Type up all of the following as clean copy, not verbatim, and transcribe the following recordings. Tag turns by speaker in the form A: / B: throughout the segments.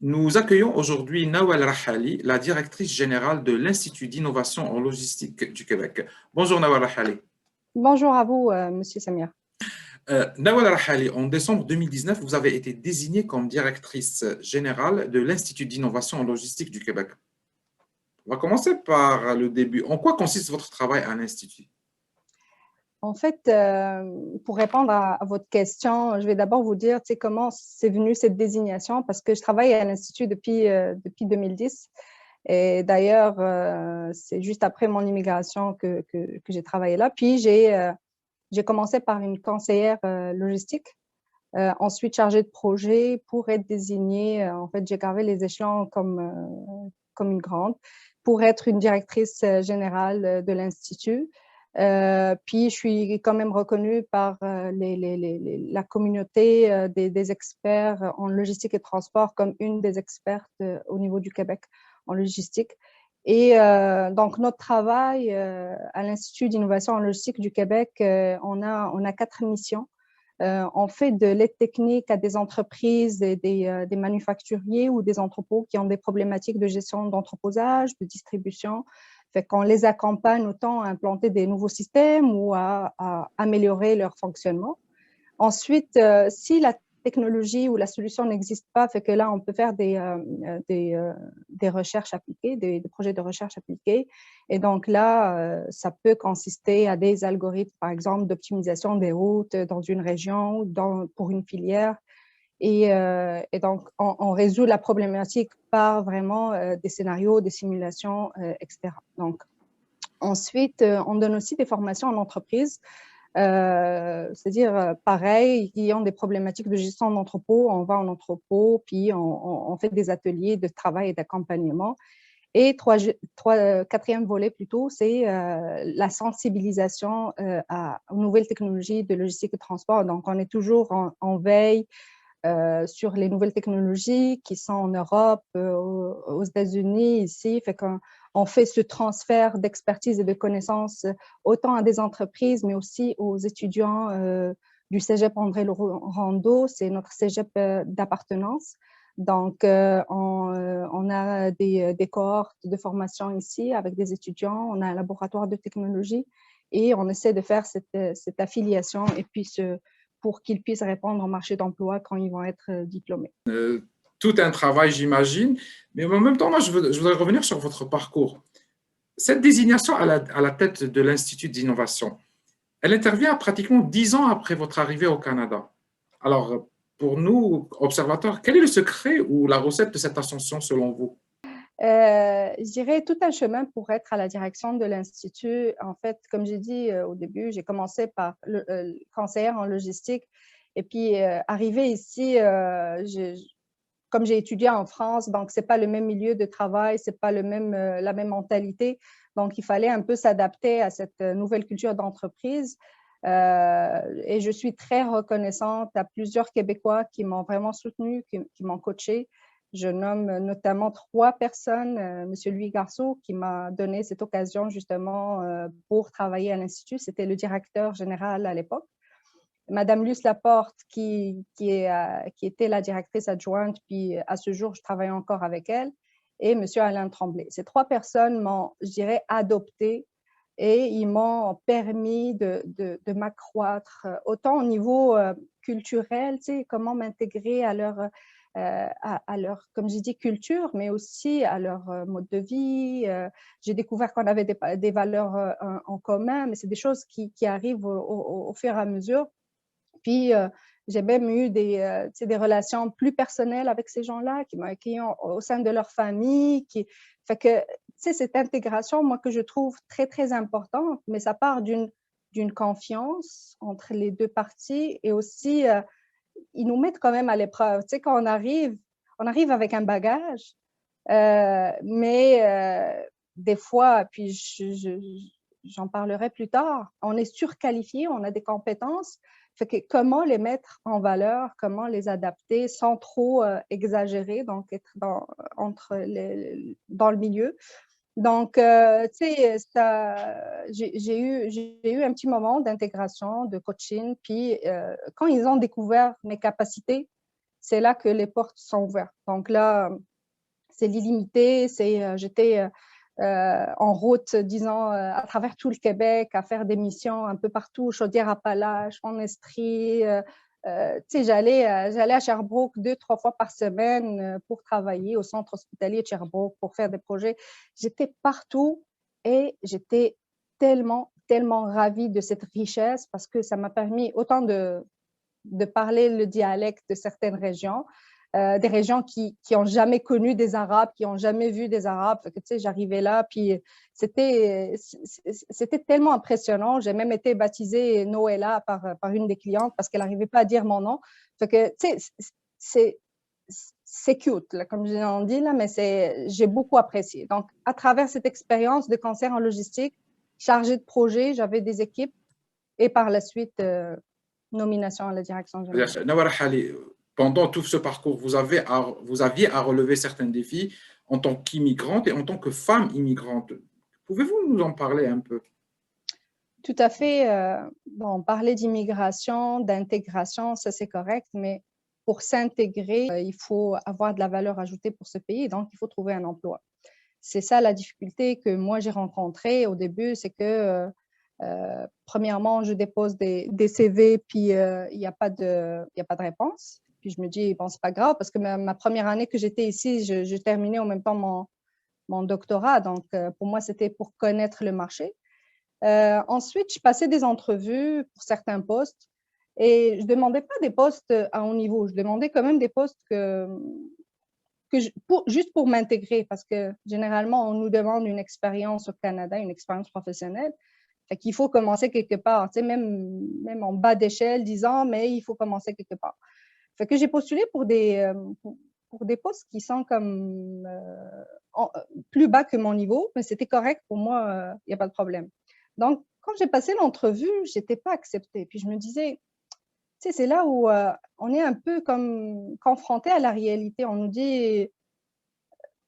A: Nous accueillons aujourd'hui Nawal Rahali, la directrice générale de l'Institut d'innovation en logistique du Québec. Bonjour Nawal Rahali.
B: Bonjour à vous, Monsieur Samir.
A: Nawal Rahali, en décembre 2019, vous avez été désignée comme directrice générale de l'Institut d'innovation en logistique du Québec. On va commencer par le début. En quoi consiste votre travail à l'Institut?
B: En fait, pour répondre à votre question, je vais d'abord vous dire comment c'est venu cette désignation, parce que je travaille à l'Institut depuis 2010. Et d'ailleurs, c'est juste après mon immigration que j'ai travaillé là. Puis, j'ai commencé par une conseillère logistique, ensuite chargée de projet pour être désignée. En fait, j'ai gravé les échelons comme une grande pour être une directrice générale de l'Institut. Puis, je suis quand même reconnue par la communauté des experts en logistique et transport comme une des expertes au niveau du Québec en logistique. Et donc, notre travail à l'Institut d'innovation en logistique du Québec, on a 4 missions. On fait de l'aide technique à des entreprises, des manufacturiers ou des entrepôts qui ont des problématiques de gestion d'entreposage, de distribution. Fait qu'on les accompagne autant à implanter des nouveaux systèmes ou à améliorer leur fonctionnement. Ensuite, si la technologie ou la solution n'existe pas, fait que là, on peut faire des recherches appliquées, des projets de recherche appliqués. Et donc là, ça peut consister à des algorithmes, par exemple, d'optimisation des routes dans une région ou pour une filière. Et donc, on résout la problématique par vraiment des scénarios, des simulations, etc. Donc, ensuite, on donne aussi des formations en entreprise. C'est-à-dire, pareil, ils ont des problématiques de gestion d'entrepôt, on va en entrepôt, puis on fait des ateliers de travail et d'accompagnement. Et quatrième volet plutôt, c'est la sensibilisation aux nouvelles technologies de logistique et transport. Donc, on est toujours en veille sur les nouvelles technologies qui sont en Europe, aux États-Unis, ici. Fait qu'on fait ce transfert d'expertise et de connaissances autant à des entreprises, mais aussi aux étudiants du Cégep André-Rondeau. C'est notre Cégep d'appartenance. Donc, on a des cohortes de formation ici avec des étudiants. On a un laboratoire de technologie et on essaie de faire cette affiliation et puis pour qu'ils puissent répondre au marché d'emploi quand ils vont être diplômés.
A: Tout un travail, j'imagine. Mais en même temps, moi, je voudrais revenir sur votre parcours. Cette désignation à la tête de l'Institut d'innovation, elle intervient pratiquement 10 ans après votre arrivée au Canada. Alors, pour nous, observateurs, quel est le secret ou la recette de cette ascension selon vous?
B: Je dirais tout un chemin pour être à la direction de l'Institut. En fait, comme j'ai dit au début, j'ai commencé par conseillère en logistique. Et puis, arrivé ici, comme j'ai étudié en France, donc c'est pas le même milieu de travail, c'est pas la même mentalité. Donc, il fallait un peu s'adapter à cette nouvelle culture d'entreprise. Et je suis très reconnaissante à plusieurs Québécois qui m'ont vraiment soutenue, qui m'ont coachée. Je nomme notamment 3 personnes. Monsieur Louis Garceau, qui m'a donné cette occasion justement pour travailler à l'Institut. C'était le directeur général à l'époque. Madame Luce Laporte, qui était la directrice adjointe, puis à ce jour, je travaille encore avec elle, et Monsieur Alain Tremblay. Ces 3 personnes m'ont, je dirais, adoptée et ils m'ont permis de m'accroître, autant au niveau culturel, tu sais, comment m'intégrer à leur, comme j'ai dit, culture, mais aussi à leur mode de vie. J'ai découvert qu'on avait des valeurs en commun, mais c'est des choses qui arrivent au fur et à mesure. Puis, j'ai même eu des relations plus personnelles avec ces gens-là qui m'ont accueilli au sein de leur famille. Fait que, cette intégration, moi, que je trouve très, très importante, mais ça part d'une confiance entre les 2 parties et aussi, ils nous mettent quand même à l'épreuve. Tu sais, quand on arrive avec un bagage, mais des fois, puis j'en parlerai plus tard, on est surqualifié, on a des compétences. Fait que comment les mettre en valeur, comment les adapter sans trop exagérer, donc être dans le milieu. Donc, tu sais, j'ai eu un petit moment d'intégration, de coaching, puis quand ils ont découvert mes capacités, c'est là que les portes sont ouvertes. Donc là, c'est l'illimité. J'étais en route, disons, à travers tout le Québec, à faire des missions un peu partout, Chaudière-Appalaches, en Estrie. J'allais à Sherbrooke 2-3 fois par semaine pour travailler au centre hospitalier de Sherbrooke, pour faire des projets. J'étais partout et j'étais tellement ravie de cette richesse parce que ça m'a permis autant de parler le dialecte de certaines régions, des régions qui n'ont jamais connu des Arabes, qui n'ont jamais vu des Arabes. Fait que, j'arrivais là, puis c'était tellement impressionnant. J'ai même été baptisée Noëlla par une des clientes parce qu'elle n'arrivait pas à dire mon nom. Fait que, c'est cute, là, comme on dit, là, mais j'ai beaucoup apprécié. Donc, à travers cette expérience de cancer en logistique, chargée de projet, j'avais des équipes et par la suite, nomination à la direction générale.
A: Nawara Hali, pendant tout ce parcours, vous aviez à relever certains défis en tant qu'immigrante et en tant que femme immigrante. Pouvez-vous nous en parler un peu?
B: Tout à fait. Bon, parler d'immigration, d'intégration, ça c'est correct, mais pour s'intégrer, il faut avoir de la valeur ajoutée pour ce pays, donc il faut trouver un emploi. C'est ça la difficulté que moi j'ai rencontrée au début, c'est que premièrement, je dépose des CV, puis il n'y a pas de réponse. Puis je me dis, bon, c'est pas grave, parce que ma première année que j'étais ici, je terminais en même temps mon doctorat. Donc, pour moi, c'était pour connaître le marché. Ensuite, je passais des entrevues pour certains postes et je ne demandais pas des postes à haut niveau. Je demandais quand même des postes juste pour m'intégrer, parce que généralement, on nous demande une expérience au Canada, une expérience professionnelle. Fait qu'il faut commencer quelque part, même en bas d'échelle, 10 ans, mais il faut commencer quelque part. Fait que j'ai postulé pour des postes qui sont comme plus bas que mon niveau, mais c'était correct pour moi, il n'y a pas de problème. Donc, quand j'ai passé l'entrevue, je n'étais pas acceptée. Puis je me disais, c'est là où on est un peu comme confronté à la réalité. On nous dit,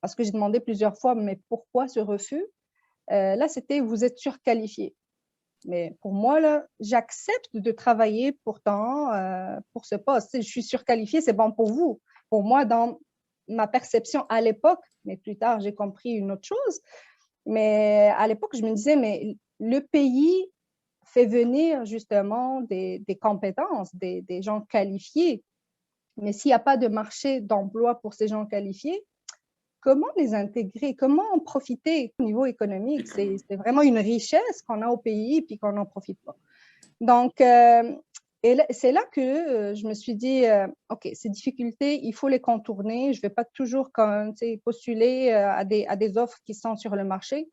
B: parce que j'ai demandé plusieurs fois, mais pourquoi ce refus? Là, c'était, vous êtes surqualifié. Mais pour moi, là, j'accepte de travailler pourtant pour ce poste. Je suis surqualifiée, c'est bon pour vous. Pour moi, dans ma perception à l'époque, mais plus tard, j'ai compris une autre chose. Mais à l'époque, je me disais, mais le pays fait venir justement des compétences, des gens qualifiés. Mais s'il n'y a pas de marché d'emploi pour ces gens qualifiés, comment les intégrer, comment en profiter au niveau économique? C'est vraiment une richesse qu'on a au pays et qu'on n'en profite pas. Donc, c'est là que je me suis dit, OK, ces difficultés, il faut les contourner. Je ne vais pas toujours postuler à des offres qui sont sur le marché.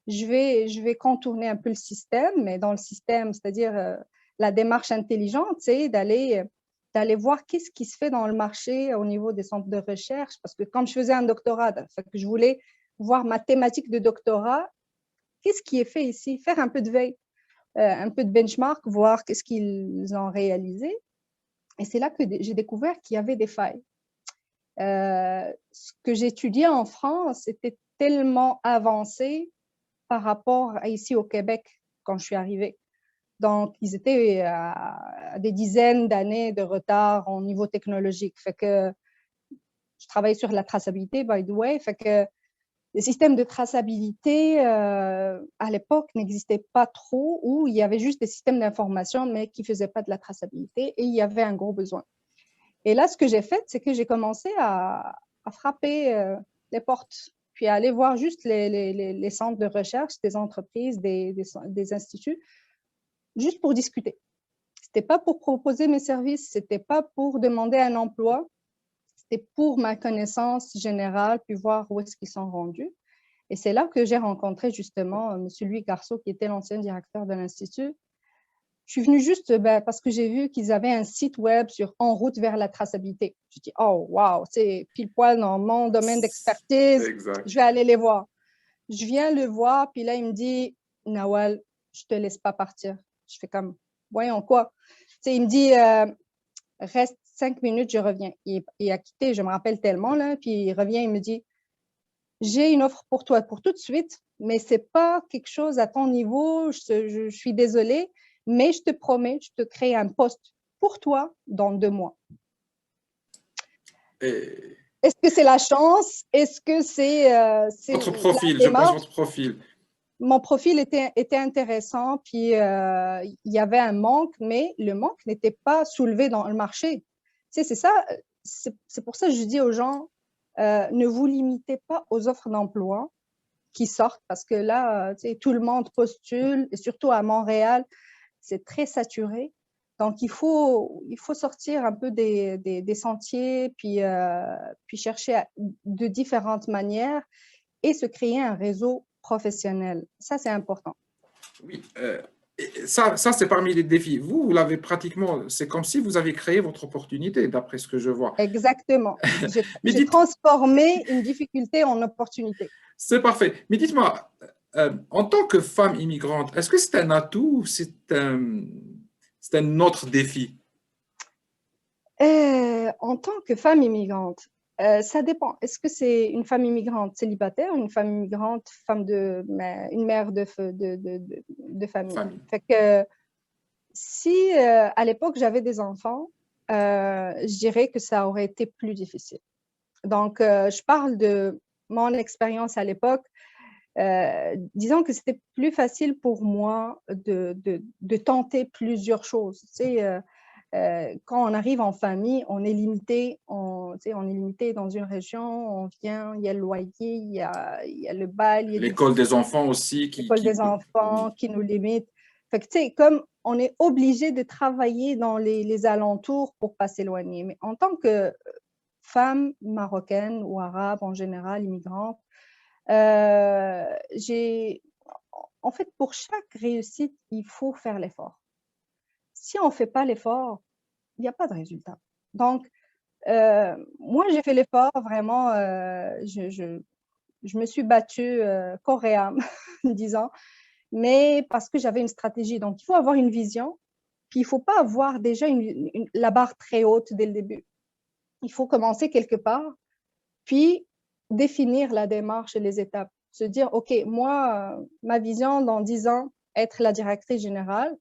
B: Je vais contourner un peu le système, mais dans le système, c'est-à-dire la démarche intelligente, c'est d'aller voir qu'est-ce qui se fait dans le marché au niveau des centres de recherche. Parce que comme je faisais un doctorat, que je voulais voir ma thématique de doctorat, qu'est-ce qui est fait ici? Faire un peu de veille, un peu de benchmark, voir qu'est-ce qu'ils ont réalisé. Et c'est là que j'ai découvert qu'il y avait des failles. Ce que j'étudiais en France était tellement avancé par rapport à ici au Québec quand je suis arrivée. Donc, ils étaient à des dizaines d'années de retard au niveau technologique. Fait que je travaille sur la traçabilité, by the way. Fait que les systèmes de traçabilité, à l'époque, n'existaient pas trop, ou il y avait juste des systèmes d'information, mais qui ne faisaient pas de la traçabilité, et il y avait un gros besoin. Et là, ce que j'ai fait, c'est que j'ai commencé à frapper les portes, puis à aller voir juste les centres de recherche des entreprises, des instituts, juste pour discuter. Ce n'était pas pour proposer mes services, ce n'était pas pour demander un emploi, c'était pour ma connaissance générale, puis voir où est-ce qu'ils sont rendus. Et c'est là que j'ai rencontré justement M. Louis Garceau, qui était l'ancien directeur de l'Institut. Je suis venue juste parce que j'ai vu qu'ils avaient un site web sur En route vers la traçabilité. Je dis, oh, wow, c'est pile poil dans mon domaine d'expertise.
A: Exact.
B: Je vais aller les voir. Je viens le voir, puis là, il me dit, Nawal, je ne te laisse pas partir. Je fais comme, voyons quoi. Il me dit, reste 5 minutes, je reviens. Il a quitté, je me rappelle tellement, là, puis il revient, il me dit, j'ai une offre pour toi pour tout de suite, mais ce n'est pas quelque chose à ton niveau, je suis désolée, mais je te promets, je te crée un poste pour toi dans 2 mois.
A: Et
B: Est-ce que c'est la chance? Est-ce que c'est
A: votre
B: la
A: profil, je pense
B: démarche?
A: votre profil.
B: Mon profil était intéressant, puis il y avait un manque, mais le manque n'était pas soulevé dans le marché. Tu sais, c'est ça, c'est pour ça que je dis aux gens, ne vous limitez pas aux offres d'emploi qui sortent, parce que là, tu sais, tout le monde postule, et surtout à Montréal, c'est très saturé. Donc, il faut sortir un peu des sentiers, puis chercher de différentes manières et se créer un réseau professionnel. Ça, c'est important.
A: Oui, ça c'est parmi les défis. Vous l'avez pratiquement, c'est comme si vous avez créé votre opportunité, d'après ce que je vois.
B: Exactement.
A: Mais
B: J'ai
A: dites,
B: transformé une difficulté en opportunité.
A: c'est parfait. Mais dites-moi, en tant que femme immigrante, est-ce que c'est un atout ou c'est un autre défi?
B: En tant que femme immigrante, ça dépend. Est-ce que c'est une femme immigrante célibataire ou une femme immigrante, une mère de famille?
A: Famille.
B: Fait que si à l'époque j'avais des enfants, je dirais que ça aurait été plus difficile. Donc, je parle de mon expérience à l'époque. Disons que c'était plus facile pour moi de tenter plusieurs choses. Tu sais, quand on arrive en famille, on est limité, tu sais, on est limité dans une région, on vient, il y a le loyer, il y a le bail, il y a des
A: L'école des enfants aussi
B: écoles des enfants
A: oui.
B: qui nous limitent. Fait que, tu sais, comme on est obligé de travailler dans les alentours pour pas s'éloigner. Mais en tant que femme marocaine ou arabe en général, immigrante, j'ai, en fait, pour chaque réussite, il faut faire l'effort. Si on ne fait pas l'effort, il n'y a pas de résultat. Donc, moi, j'ai fait l'effort, vraiment, je me suis battue corps et âme, disons, mais parce que j'avais une stratégie. Donc, il faut avoir une vision, puis il ne faut pas avoir déjà la barre très haute dès le début. Il faut commencer quelque part, puis définir la démarche et les étapes. Se dire, OK, moi, ma vision dans 10 ans, être la directrice générale.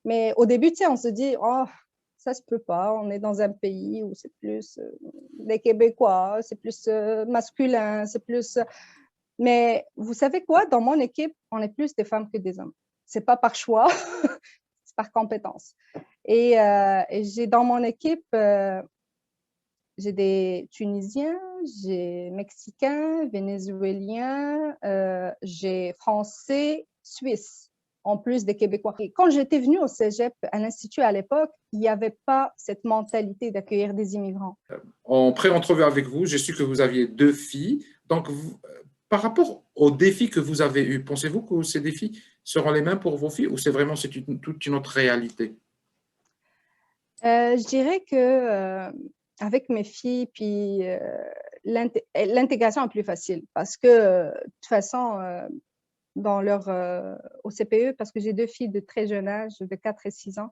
B: Mais au début, tu sais, on se dit, oh, ça se peut pas, on est dans un pays où c'est plus des Québécois, c'est plus masculin, c'est plus. Mais vous savez quoi? Dans mon équipe, on est plus des femmes que des hommes. C'est pas par choix, c'est par compétence. Et j'ai dans mon équipe, j'ai des Tunisiens, j'ai Mexicains, Vénézuéliens, j'ai Français, Suisses, en plus des Québécois. Et quand j'étais venue au Cégep, à l'Institut à l'époque, il n'y avait pas cette mentalité d'accueillir des immigrants.
A: En pré-entrevue avec vous, j'ai su que vous aviez deux filles. Donc, par rapport aux défis que vous avez eus, pensez-vous que ces défis seront les mêmes pour vos filles ou c'est vraiment toute une autre réalité?
B: Je dirais que avec mes filles, puis l'intégration est plus facile parce que de toute façon, au CPE, parce que j'ai deux filles de très jeune âge, de 4 et 6 ans.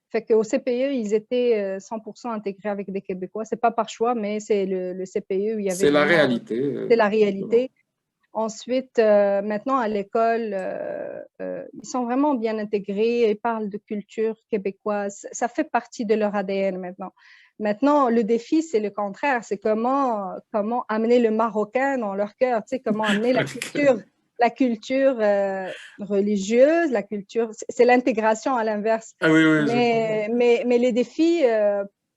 B: Fait qu'au CPE, ils étaient 100% intégrés avec des Québécois. C'est pas par choix, mais c'est le CPE où il y avait
A: C'est la
B: vraiment,
A: réalité.
B: c'est la
A: Exactement.
B: réalité. Ensuite, maintenant à l'école, ils sont vraiment bien intégrés. Ils parlent de culture québécoise. Ça fait partie de leur ADN maintenant. Maintenant, le défi, c'est le contraire. C'est comment amener le marocain dans leur cœur. Tu sais, comment amener la culture religieuse, la culture. C'est l'intégration à l'inverse.
A: Ah oui, oui, je comprends.
B: Mais les défis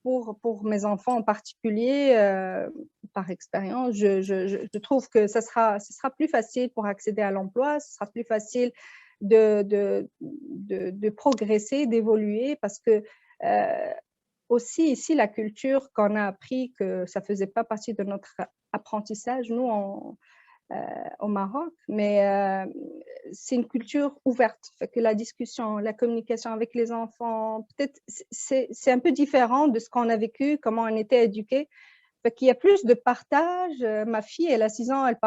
B: pour mes enfants en particulier, par expérience, je trouve que ce sera plus facile pour accéder à l'emploi, ce sera plus facile de progresser, d'évoluer, parce que aussi ici, la culture qu'on a appris que ça ne faisait pas partie de notre apprentissage, nous, au Maroc, mais c'est une culture ouverte. Fait que la discussion, la communication avec les enfants, peut-être c'est un peu différent de ce qu'on a vécu, comment on était éduqués. Fait qu'il y a plus de partage. Ma fille, elle a 6 ans, elle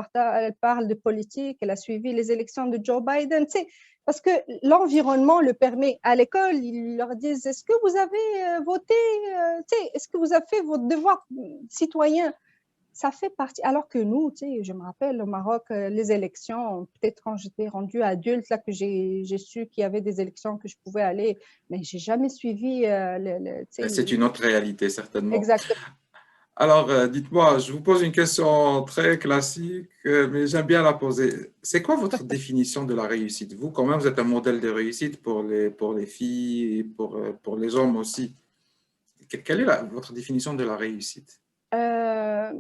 B: parle de politique, elle a suivi les élections de Joe Biden, tu sais, parce que l'environnement le permet. À l'école, ils leur disent, est-ce que vous avez voté, tu sais, est-ce que vous avez fait votre devoir citoyen? Ça fait partie, alors que nous, tu sais, je me rappelle au Maroc, les élections, peut-être quand j'étais rendue adulte, là, que j'ai su qu'il y avait des élections que je pouvais aller, mais j'ai jamais suivi tu sais,
A: C'est une autre réalité, certainement.
B: exactement.
A: Alors, dites-moi, je vous pose une question très classique, mais j'aime bien la poser. C'est quoi votre définition de la réussite? Vous, quand même, vous êtes un modèle de réussite pour les filles et pour les hommes aussi. Quelle est votre définition de la réussite?
B: Euh,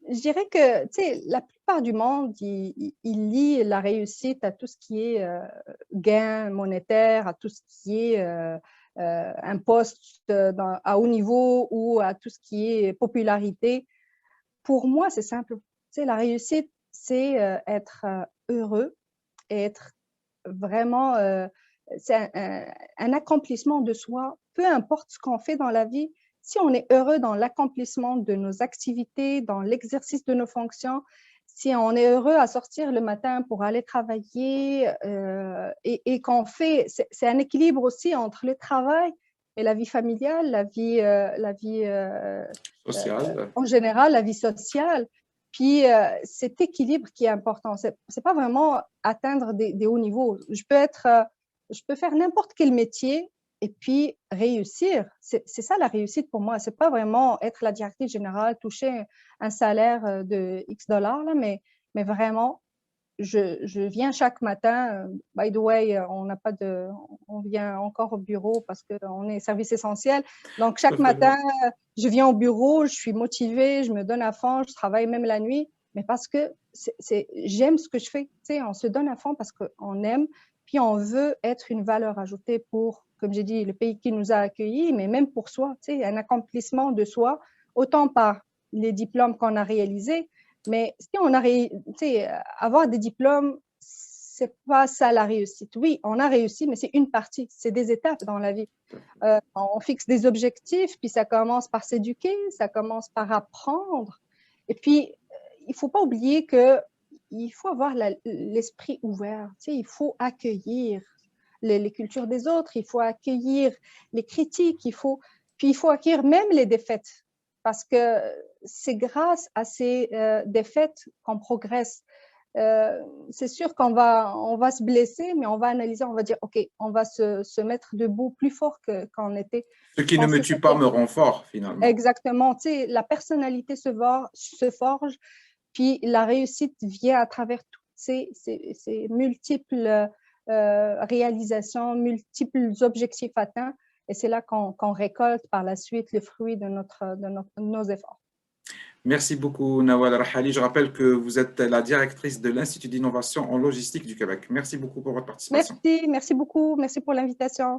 B: je dirais que, tu sais, la plupart du monde, il lie la réussite à tout ce qui est gain monétaire, à tout ce qui est un poste à haut niveau ou à tout ce qui est popularité. Pour moi, c'est simple. Tu sais, la réussite, c'est être heureux et être vraiment, c'est un accomplissement de soi, peu importe ce qu'on fait dans la vie. Si on est heureux dans l'accomplissement de nos activités, dans l'exercice de nos fonctions, si on est heureux à sortir le matin pour aller travailler et qu'on fait, c'est un équilibre aussi entre le travail et la vie familiale, la vie
A: Sociale?
B: en général, la vie sociale. Puis cet équilibre qui est important, c'est pas vraiment atteindre des hauts niveaux. Je peux faire n'importe quel métier et puis réussir. C'est ça la réussite pour moi. C'est pas vraiment être la directrice générale, toucher un salaire de X dollars là, mais vraiment je viens chaque matin. By the way, on n'a pas de, on vient encore au bureau parce qu'on est service essentiel. Donc, chaque matin, je viens au bureau, je suis motivée, je me donne à fond, je travaille même la nuit, mais parce que j'aime ce que je fais. Tu sais, on se donne à fond parce qu'on aime, puis on veut être une valeur ajoutée pour, comme j'ai dit, le pays qui nous a accueillis, mais même pour soi, tu sais, un accomplissement de soi, autant par les diplômes qu'on a réalisés, mais si on a, tu sais, avoir des diplômes, c'est pas ça la réussite. Oui, on a réussi, mais c'est une partie, c'est des étapes dans la vie. On fixe des objectifs, puis ça commence par s'éduquer, ça commence par apprendre. Et puis, il faut pas oublier que il faut avoir l'esprit ouvert. Tu sais, il faut accueillir les cultures des autres, il faut accueillir les critiques, puis il faut accueillir même les défaites, parce que c'est grâce à ces défaites qu'on progresse. C'est sûr on va se blesser, mais on va analyser, on va dire, OK, on va se mettre debout plus fort qu'on était.
A: Ce
B: Je
A: qui ne
B: pense
A: me
B: que c'est
A: tue pas me rend fort, finalement.
B: exactement, tu sais, la personnalité se forge, puis la réussite vient à travers toutes ces multiples réalisations, multiples objectifs atteints, et c'est là qu'on récolte par la suite le fruit de nos efforts.
A: Merci beaucoup, Nawal Rahali. Je rappelle que vous êtes la directrice de l'Institut d'innovation en logistique du Québec. Merci beaucoup pour votre participation.
B: Merci beaucoup, merci pour l'invitation.